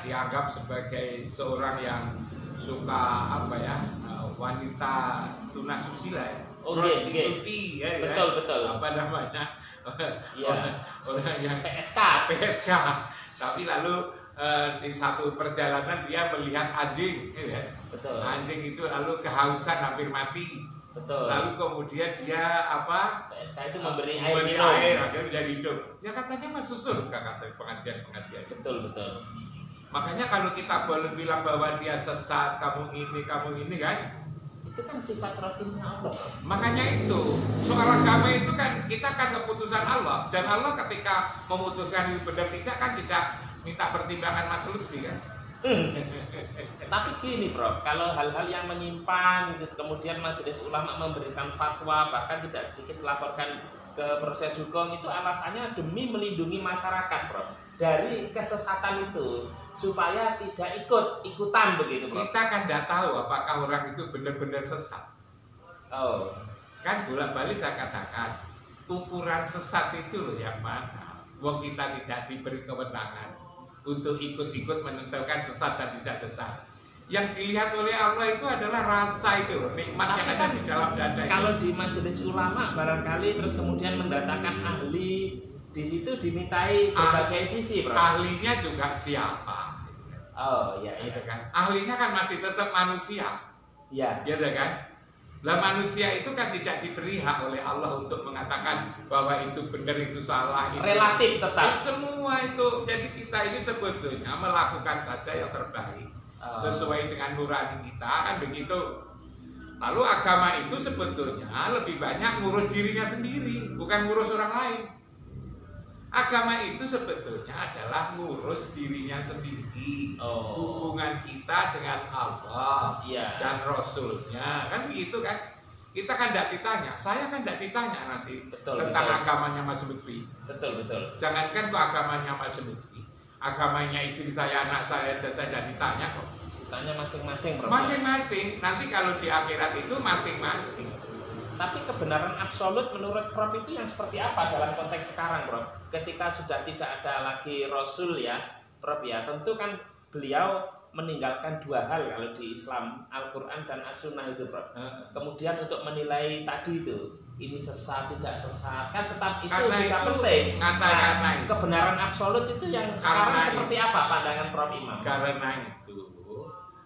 B: dianggap sebagai seorang yang suka wanita tunasusila ya, prostitusi ya,
A: betul.
B: orang yang PSK. Tapi lalu di satu perjalanan dia melihat anjing, ya.
A: Betul.
B: Anjing itu lalu kehausan hampir mati.
A: Betul.
B: Lalu kemudian dia
A: PSK itu memberi
B: air agar menjadi hidup. Ya katanya masuk surga kata pengajian.
A: Betul.
B: Makanya kalau kita boleh bilang bahwa dia sesat, kamu ini kan,
A: itu kan sifat rohimnya Allah.
B: Makanya itu soal agama itu kan kita kan keputusan Allah, dan Allah ketika memutuskan itu benar tidak kan tidak minta pertimbangan Mas Lutfi kan.
A: Tapi gini Prof, kalau hal-hal yang menyimpang gitu, kemudian majelis ulama memberikan fatwa, bahkan tidak sedikit melaporkan ke proses hukum, itu alasannya demi melindungi masyarakat Prof dari kesesatan itu, supaya tidak ikutan begitu Prof.
B: Kita kan tidak tahu apakah orang itu benar-benar sesat.
A: Oh,
B: kan bolak-balik saya katakan ukuran sesat itu loh yang mana. Wong kita tidak diberi kewenangan untuk ikut-ikut menentukan sesat dan tidak sesat. Yang dilihat oleh Allah itu adalah rasa itu loh, nikmat yang ada di dalam dada.
A: Kalau di majelis ulama barangkali terus kemudian mendatangkan ahli, di situ dimintai berbagai sisi, Bro.
B: Ahlinya juga siapa?
A: Oh, iya.
B: Itu kan. Ahlinya kan masih tetap manusia.
A: Iya.
B: Gitu kan? Lah manusia itu kan tidak diberi hak oleh Allah untuk mengatakan bahwa itu benar, itu salah, itu
A: relatif tetap.
B: Semua itu, jadi kita ini sebetulnya melakukan saja yang terbaik sesuai dengan nurani kita kan begitu. Lalu agama itu sebetulnya lebih banyak ngurus dirinya sendiri, bukan ngurus orang lain. Agama itu sebetulnya adalah ngurus dirinya sendiri, hubungan kita dengan Allah dan Rasulnya, kan begitu kan? Kita kan tidak ditanya, saya kan tidak ditanya nanti tentang agamanya Mas Lutfi. Betul. Jangankan kok agamanya Mas Lutfi, agamanya istri saya, anak saya tidak ditanya kok.
A: Tanya masing-masing, Bro.
B: Masing-masing. Nanti kalau di akhirat itu masing-masing.
A: Tapi kebenaran absolut menurut Prof itu yang seperti apa dalam konteks sekarang, Prof? Ketika sudah tidak ada lagi Rasul ya, Prof ya, tentu kan beliau meninggalkan dua hal kalau di Islam, Al-Quran dan As-Sunnah itu, Prof. Kemudian untuk menilai tadi itu, ini sesat, tidak sesat, kan tetap itu
B: karena
A: juga
B: itu,
A: penting.
B: Karena
A: kebenaran absolut itu yang sekarang seperti apa pandangan Prof Imam?
B: Karena itu,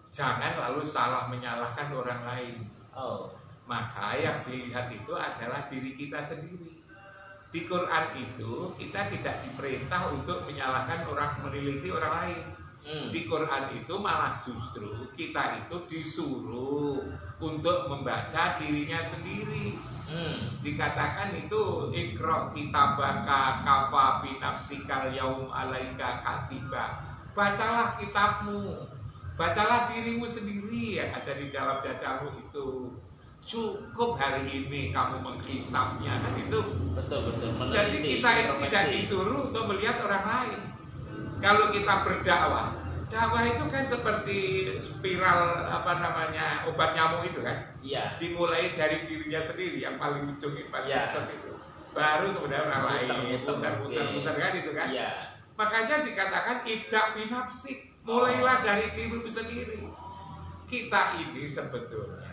B: jangan lalu salah menyalahkan orang lain. Maka yang dilihat itu adalah diri kita sendiri. Di Quran itu kita tidak diperintah untuk menyalahkan orang, meneliti orang lain. Di Quran itu malah justru kita itu disuruh untuk membaca dirinya sendiri. Dikatakan itu Iqra kitabaka kafa bi nafsikal yaum alaika hasiba. Bacalah kitabmu, bacalah dirimu sendiri yang ada di dalam dadamu itu. Cukup hari ini kamu menghisapnya, kan itu. Betul. Jadi kita itu tidak disuruh untuk melihat orang lain. Kalau kita berdakwah, Dakwah itu kan seperti spiral obat nyamuk itu kan.
A: Iya.
B: Dimulai dari dirinya sendiri yang paling ujung itu itu. Baru kemudian orang lain muter-muter kan itu kan.
A: Iya.
B: Makanya dikatakan ibda binafsik, mulailah dari dirimu sendiri. Kita ini sebetulnya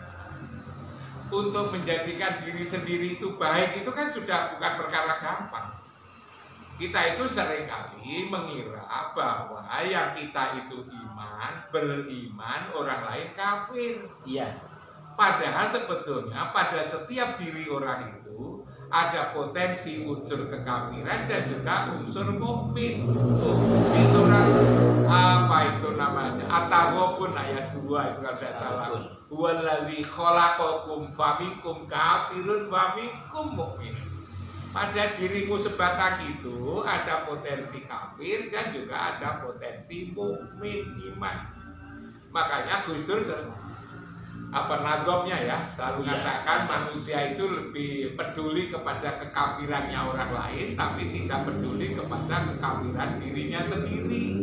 B: untuk menjadikan diri sendiri itu baik itu kan sudah bukan perkara gampang. Kita itu seringkali mengira bahwa yang kita itu beriman, orang lain kafir.
A: Iya.
B: Padahal sebetulnya pada setiap diri orang itu ada potensi unsur kekafiran dan juga unsur mukmin. Di surat At-Taghabun ayat 2 itu ada salah. Huwallazi khalaqakum faminkum kafirun wa minkum mukminun. Pada dirimu sebatang itu ada potensi kafir dan juga ada potensi mukmin iman. Makanya Gus Dur nazomnya ya selalu mengatakan manusia itu lebih peduli kepada kekafirannya orang lain tapi tidak peduli kepada kekafiran dirinya sendiri.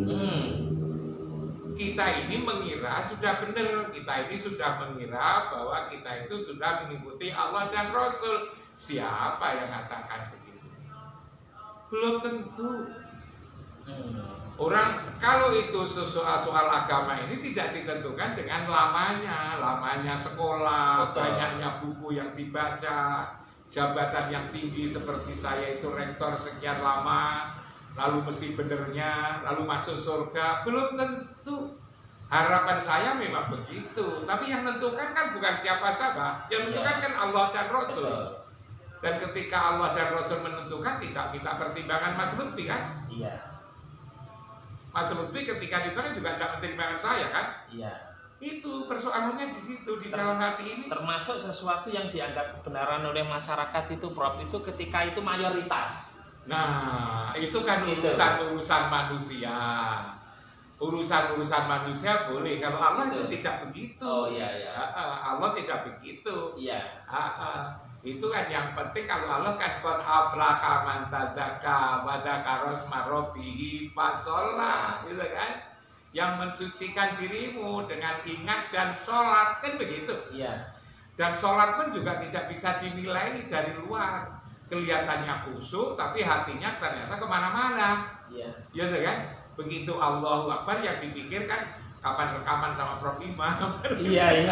B: Kita ini mengira sudah benar, kita ini sudah mengira bahwa kita itu sudah mengikuti Allah dan Rasul. Siapa yang mengatakan begitu? Belum tentu. Orang kalau itu soal agama ini tidak ditentukan dengan lamanya sekolah, banyaknya buku yang dibaca, jabatan yang tinggi seperti saya itu rektor sekian lama, lalu mesti benernya, lalu masuk surga. Belum tentu. Harapan saya memang begitu, tapi yang menentukan kan bukan siapa-siapa, yang menentukan kan Allah dan Rasul. Dan ketika Allah dan Rasul menentukan tidak minta pertimbangan Mas Lutfi kan?
A: Iya.
B: Mas Lutfi ketika ditanya juga tidak pertimbangan saya kan?
A: Iya.
B: Itu persoalannya di situ di dalam hati ini.
A: Termasuk sesuatu yang dianggap kebenaran oleh masyarakat itu, Prof, itu ketika itu mayoritas.
B: Nah, itu kan urusan manusia. Urusan manusia boleh. Kalau Allah itu tidak begitu.
A: Oh iya.
B: Allah tidak begitu.
A: Iya.
B: Itu kan yang penting. Kalau Allah kan qad aflaha man tazakka wa dzakara isma rabbih fasholla, gitu kan? Yang mensucikan dirimu dengan ingat dan sholat, kan begitu?
A: Iya.
B: Dan sholat pun juga tidak bisa dinilai dari luar. Kelihatannya khusyuk, tapi hatinya ternyata kemana-mana.
A: Iya.
B: Ya kan? Begitu Allahu Akbar yang dipikirkan kapan rekaman sama Prof Imam.
A: Iya.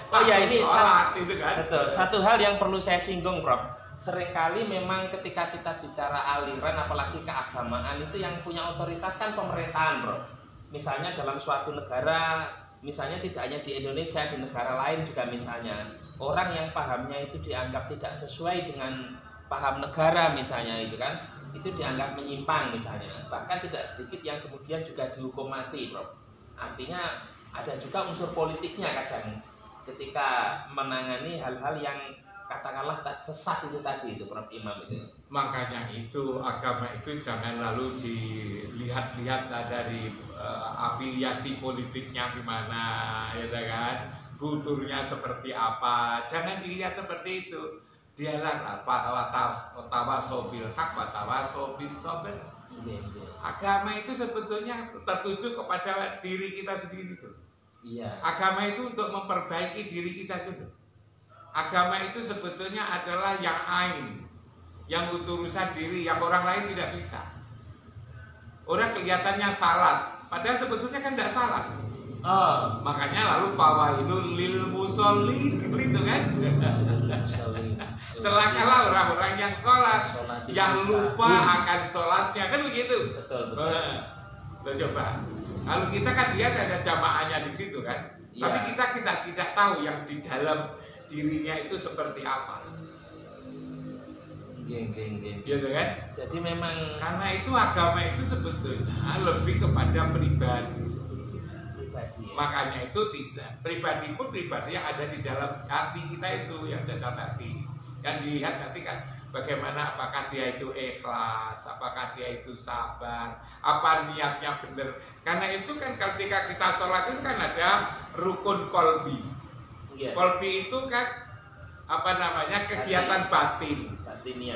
A: Oh ya, ini
B: sholat itu kan.
A: Betul. Satu hal yang perlu saya singgung, Prof. Seringkali memang ketika kita bicara aliran apalagi keagamaan itu yang punya otoritas kan pemerintahan, Prof. Misalnya dalam suatu negara, misalnya tidak hanya di Indonesia, di negara lain juga misalnya, orang yang pahamnya itu dianggap tidak sesuai dengan paham negara misalnya itu kan, itu dianggap menyimpang misalnya. Bahkan tidak sedikit yang kemudian juga dihukum mati, Prof. Artinya ada juga unsur politiknya kadang ketika menangani hal-hal yang katakanlah sesat itu tadi itu, Prof Imam itu.
B: Makanya itu agama itu jangan lalu dilihat-lihat dari afiliasi politiknya gimana, ya kan? Kulturnya seperti apa? Jangan dilihat seperti itu. Dialah apa tawasobil hak, tawasobil sabr. Agama itu sebetulnya tertuju kepada diri kita sendiri tuh.
A: Iya.
B: Agama itu untuk memperbaiki diri kita juga. Agama itu sebetulnya adalah yang ain, yang urusan diri, yang orang lain tidak bisa. Orang kelihatannya salat, padahal sebetulnya kan tidak salat. Makanya lalu fawailul lil musallin, gitu kan? Celakalah orang-orang yang sholat yang lupa akan sholatnya, kan begitu. Betul. Coba. Kalau kita kan lihat ada jamaahnya di situ kan, tapi kita tidak tahu yang di dalam dirinya itu seperti apa. Gitu kan?
A: Jadi memang
B: karena itu agama itu sebetulnya lebih kepada pribadi. Makanya itu bisa pribadi pun pribadi yang ada di dalam hati kita itu, yang dalam hati. Yang dilihat nanti kan bagaimana, apakah dia itu ikhlas, apakah dia itu sabar, apa niatnya benar. Karena itu kan ketika kita sholat itu kan ada rukun kolbi. Kolbi itu kan kegiatan batin.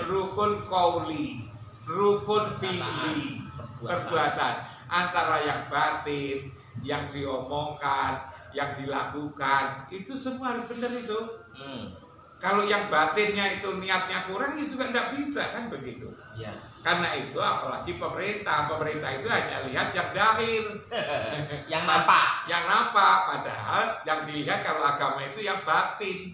B: Rukun kauli, rukun fi'li, perbuatan. antara yang batin, yang diomongkan, yang dilakukan, itu semua harus benar itu. Kalau yang batinnya itu niatnya kurang, itu juga tidak bisa kan begitu.
A: Ya.
B: Karena itu apalagi pemerintah itu hanya lihat yang zahir,
A: yang nampak,
B: padahal yang dilihat kalau agama itu yang batin.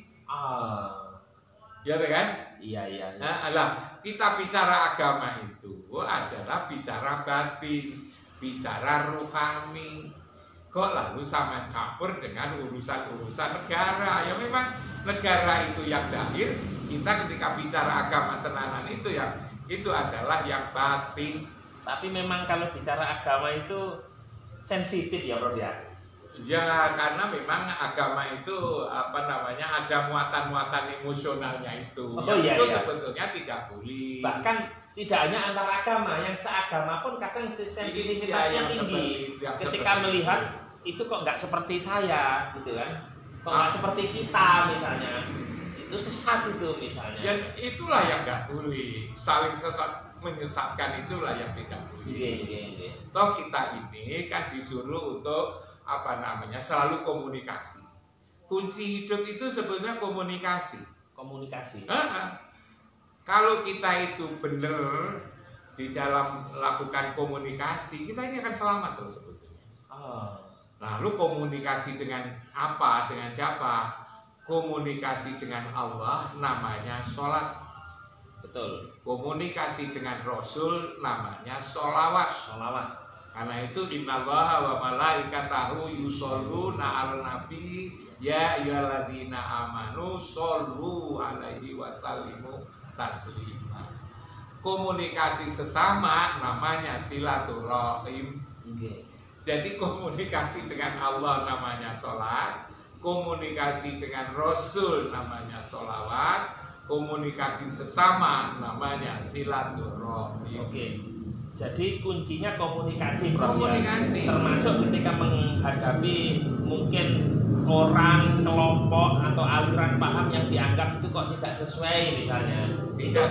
B: Ya kan?
A: Iya.
B: Nah, kita bicara agama itu adalah bicara batin, bicara rohani. Kok lalu sama campur dengan urusan-urusan negara? Ya memang negara itu yang zahir. Kita ketika bicara agama tenanan itu adalah yang batin.
A: Tapi memang kalau bicara agama itu sensitif ya Bro ya.
B: Ya karena memang agama itu ada muatan-muatan emosionalnya itu. Itu sebetulnya tidak boleh.
A: Bahkan tidak hanya antar agama, yang seagama pun kadang sensitivitasnya tinggi. Ketika melihat itu kok nggak seperti saya, gitu kan? Kok nggak seperti kita misalnya, itu sesat itu misalnya.
B: Dan itulah yang nggak boleh, saling menyesatkan itulah yang tidak boleh. Toh kita ini kan disuruh untuk selalu komunikasi. Kunci hidup itu sebenarnya komunikasi. Kalau kita itu benar di dalam melakukan komunikasi, kita ini akan selamat terus sebetulnya. Lalu komunikasi dengan apa? Dengan siapa? Komunikasi dengan Allah namanya sholat.
A: Betul.
B: Komunikasi dengan Rasul namanya sholawat. Karena itu innallaha wa malaikatahu yusholluna 'alan nabi ya ayyuhalladzina amanu shollu 'alaihi wa sallimu taslima. Komunikasi sesama namanya silaturahim. Jadi komunikasi dengan Allah namanya sholat, komunikasi dengan Rasul namanya sholawat, komunikasi sesama namanya silaturahim.
A: Jadi kuncinya komunikasi, Bro.
B: Komunikasi.
A: Termasuk ketika menghadapi mungkin orang, kelompok atau aliran paham yang dianggap itu kok tidak sesuai misalnya.
B: Tidak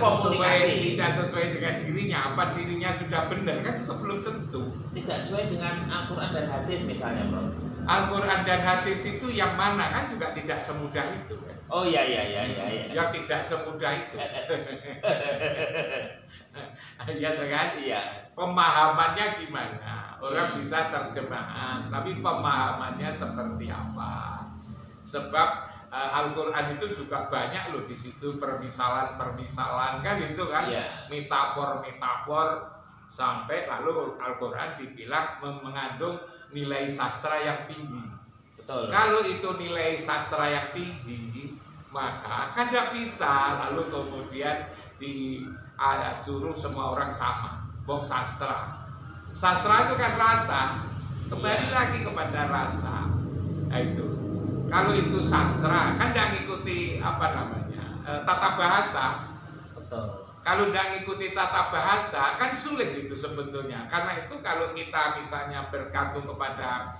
B: sesuai dengan dirinya. Apa dirinya sudah benar kan itu belum tentu.
A: Tidak sesuai dengan Al-Quran dan hadis misalnya, Bro.
B: Al-Quran dan hadis itu yang mana kan juga tidak semudah itu kan.
A: Oh iya.
B: Ya tidak semudah itu. Ya kan?
A: Iya.
B: Pemahamannya gimana? Orang bisa terjemahan, tapi pemahamannya seperti apa? Sebab Al-Quran itu juga banyak loh di situ permisalan kan itu kan, metafor sampai lalu Al-Quran dibilang mengandung nilai sastra yang tinggi.
A: Betul.
B: Kalau itu nilai sastra yang tinggi, maka kan tidak bisa lalu kemudian disuruh semua orang sama. Bong sastra itu kan rasa, kembali lagi kepada rasa. Nah, itu kalau itu sastra kan tidak ngikuti tata bahasa.
A: Betul.
B: Kalau tidak ngikuti tata bahasa kan sulit itu sebetulnya. Karena itu kalau kita misalnya bergantung kepada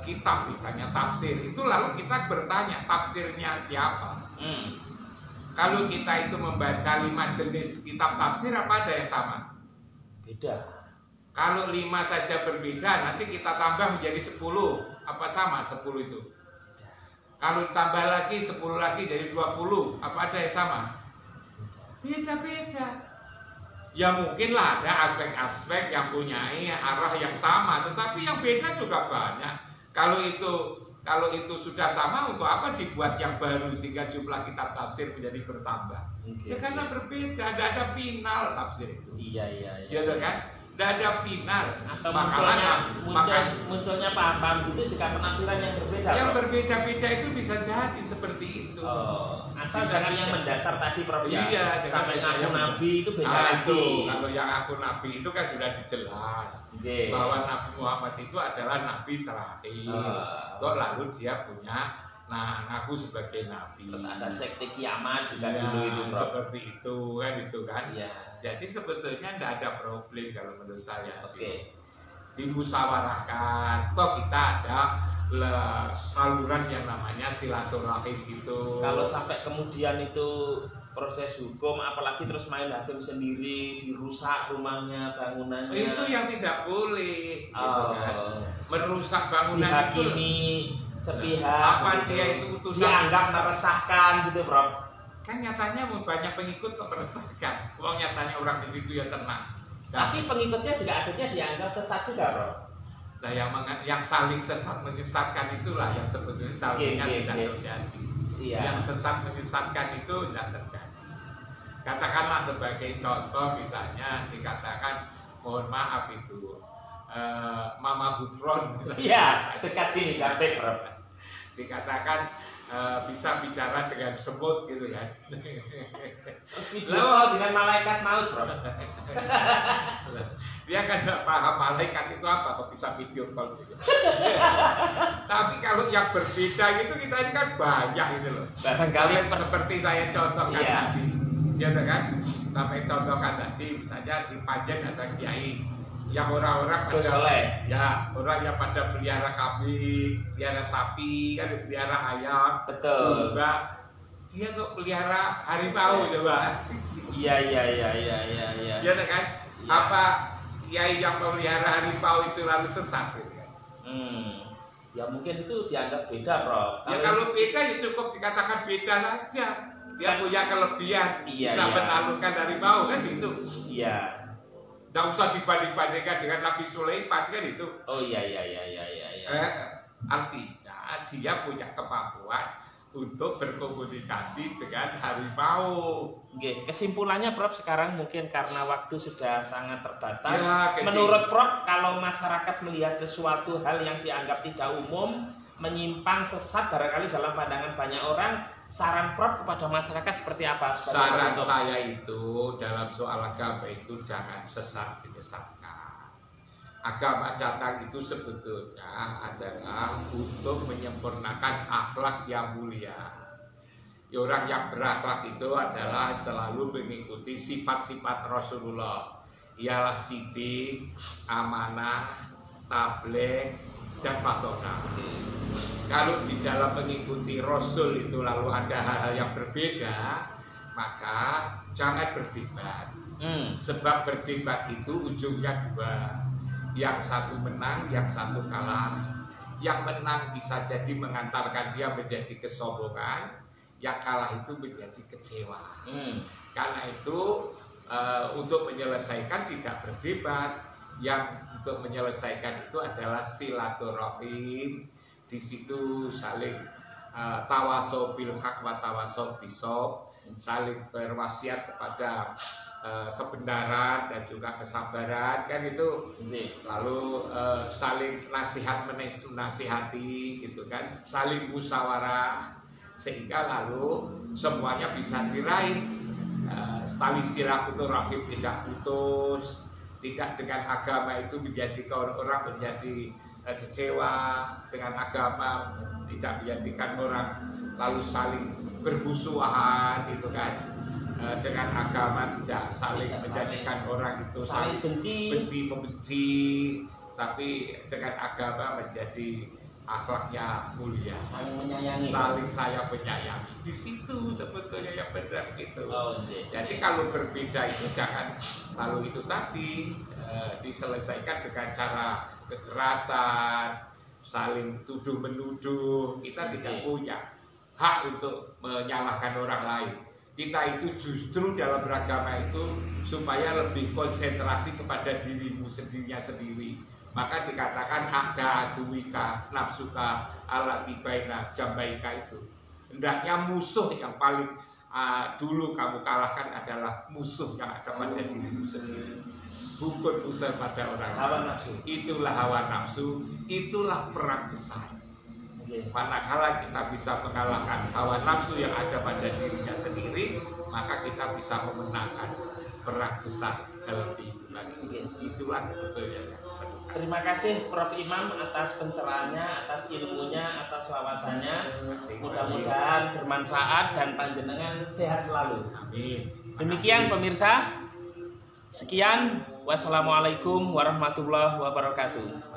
B: kitab misalnya tafsir itu, lalu kita bertanya tafsirnya siapa. Kalau kita itu membaca 5 jenis kitab tafsir, apa ada yang sama?
A: Beda.
B: Kalau 5 saja berbeda, nanti kita tambah menjadi 10. Apa sama 10 itu? Kalau tambah lagi 10 lagi jadi 20, apa ada yang sama? Beda-beda. Ya mungkinlah ada aspek-aspek yang punya arah yang sama, tetapi yang beda juga banyak. Kalau itu sudah sama, untuk apa dibuat yang baru sehingga jumlah kitab tafsir menjadi bertambah? Ya karena berbeda, ada final tafsir itu.
A: Iya.
B: Ya kan? Tidak ada final.
A: Atau munculnya paham-paham gitu juga penafsiran yang berbeda.
B: Yang berbeda-beda itu bisa jadi seperti itu.
A: Asal jangan yang mendasar tadi, Prof.
B: Iya,
A: sampai ngaku nabi itu beda lagi.
B: Kalau yang ngaku nabi itu kan sudah dijelas bahwa Nabi Muhammad itu adalah nabi terakhir. Lalu dia punya ngaku sebagai nabi.
A: Terus ada sekte kiamat juga dulu itu, Prof.
B: Seperti itu kan.
A: Iya.
B: Jadi sebetulnya tidak ada problem kalau menurut saya. Dimusyawarahkan. Toh kita ada saluran yang namanya silaturahim gitu.
A: Kalau sampai kemudian itu proses hukum, apalagi terus main hakim sendiri, dirusak rumahnya, bangunannya,
B: itu yang tidak boleh, gitu kan. Merusak bangunan
A: dihakimi
B: itu
A: sepihak,
B: apa
A: gitu.
B: dia itu utusan
A: dianggap meresahkan gitu, Prof.
B: Kan nyatanya banyak pengikut kok meresahkan. Wong nyatanya orang di situ ya tenang.
A: Tapi pengikutnya juga akhirnya dianggap sesat juga, Prof.
B: Nah, yang saling sesat menyesatkan itulah yang sebetulnya salahnya tidak terjadi.
A: Iya.
B: Yang sesat menyesatkan itu tidak terjadi. Katakanlah sebagai contoh, misalnya dikatakan mohon maaf itu Mama Gufron,
A: iya, dekat sini Gartek, Prof.
B: Dikatakan bisa bicara dengan semut gitu kan.
A: Video call dengan malaikat maut, Prof.
B: Dia kan nggak paham malaikat itu apa, kok bisa video call gitu. Tapi kalau yang berbeda gitu kita ini kan banyak gitu loh.
A: Barangkali
B: seperti saya contohkan
A: iya.
B: tadi, ya kan? Sampai contohkan tadi, misalnya di Panjen ada kiai yang orang-orang pada ya orang yang pada pelihara kambing, pelihara sapi, kan pelihara ayam,
A: betul.
B: Juga dia kok pelihara harimau coba.
A: Iya.
B: Ya kan? Ya. Apa kiai yang memelihara harimau itu lalu sesat gitu kan?
A: Ya mungkin itu dianggap beda, Prof.
B: Ya kalau beda ya cukup dikatakan beda saja. Dia punya kelebihan, bisa menaklukkan harimau kan gitu.
A: Iya.
B: Nggak usah dibanding-bandingkan dengan Nabi Sulaiman kan itu.
A: Oh iya.
B: Artinya dia punya kemampuan untuk berkomunikasi dengan harimau.
A: Oke, kesimpulannya Prof sekarang mungkin karena waktu sudah sangat terbatas.
B: Ya,
A: menurut Prof, kalau masyarakat melihat sesuatu hal yang dianggap tidak umum, menyimpang, sesat barangkali dalam pandangan banyak orang, saran Prof kepada masyarakat seperti apa?
B: Saran saya itu dalam soal agama itu jangan sesat menyesatkan. Agama datang itu sebetulnya adalah untuk menyempurnakan akhlak yang mulia. Orang yang berakhlak itu adalah selalu mengikuti sifat-sifat Rasulullah. Ialah sidik, amanah, tabligh, dan fatona. Kalau di dalam mengikuti Rasul itu lalu ada hal-hal yang berbeda, maka jangan berdebat. Sebab berdebat itu ujungnya dua. Yang satu menang, yang satu kalah. Yang menang bisa jadi mengantarkan dia menjadi kesombongan, yang kalah itu menjadi kecewa. Karena itu untuk menyelesaikan tidak berdebat, yang untuk menyelesaikan itu adalah silaturahim. Di situ saling tawasow bil haq wa tawasow bisob, saling berwasiat kepada kebenaran dan juga kesabaran kan itu. Lalu saling nasihati gitu kan, saling musyawarah sehingga lalu semuanya bisa diraih. Tali silaturahim tidak putus, tidak dengan agama itu menjadikan orang menjadi kecewa dengan agama, tidak menjadikan orang lalu saling bermusuhan gitu kan. Dengan agama tidak saling menjadikan orang itu saling membenci, tapi dengan agama menjadi akhlaknya mulia,
A: saling menyayangi,
B: saling saya menyayangi. Di situ sebetulnya yang benar gitu. Jadi kalau berbeda itu jangan lalu itu tadi diselesaikan dengan cara kekerasan, saling tuduh menuduh. Kita tidak punya hak untuk menyalahkan orang lain. Kita itu justru dalam beragama itu supaya lebih konsentrasi kepada dirimu sendiri. Maka dikatakan ada aduwika nafsuka ala tibaina jambaika itu. Hendaknya musuh yang paling dulu kamu kalahkan adalah musuh yang ada pada dirimu sendiri. Bukan musuh pada orang lain.
A: Hawa nafsu.
B: Itulah hawa nafsu, itulah perang besar. Manakala kita bisa mengalahkan hawa nafsu yang ada pada dirinya sendiri, maka kita bisa memenangkan perang besar dalam kehidupan. Itulah sebetulnya yang penting.
A: Terima kasih Prof Imam atas pencerahannya, atas ilmunya, atas wawasannya. Mudah-mudahan bermanfaat dan panjenengan sehat selalu.
B: Amin.
A: Demikian pemirsa. Sekian. Wassalamualaikum warahmatullahi wabarakatuh.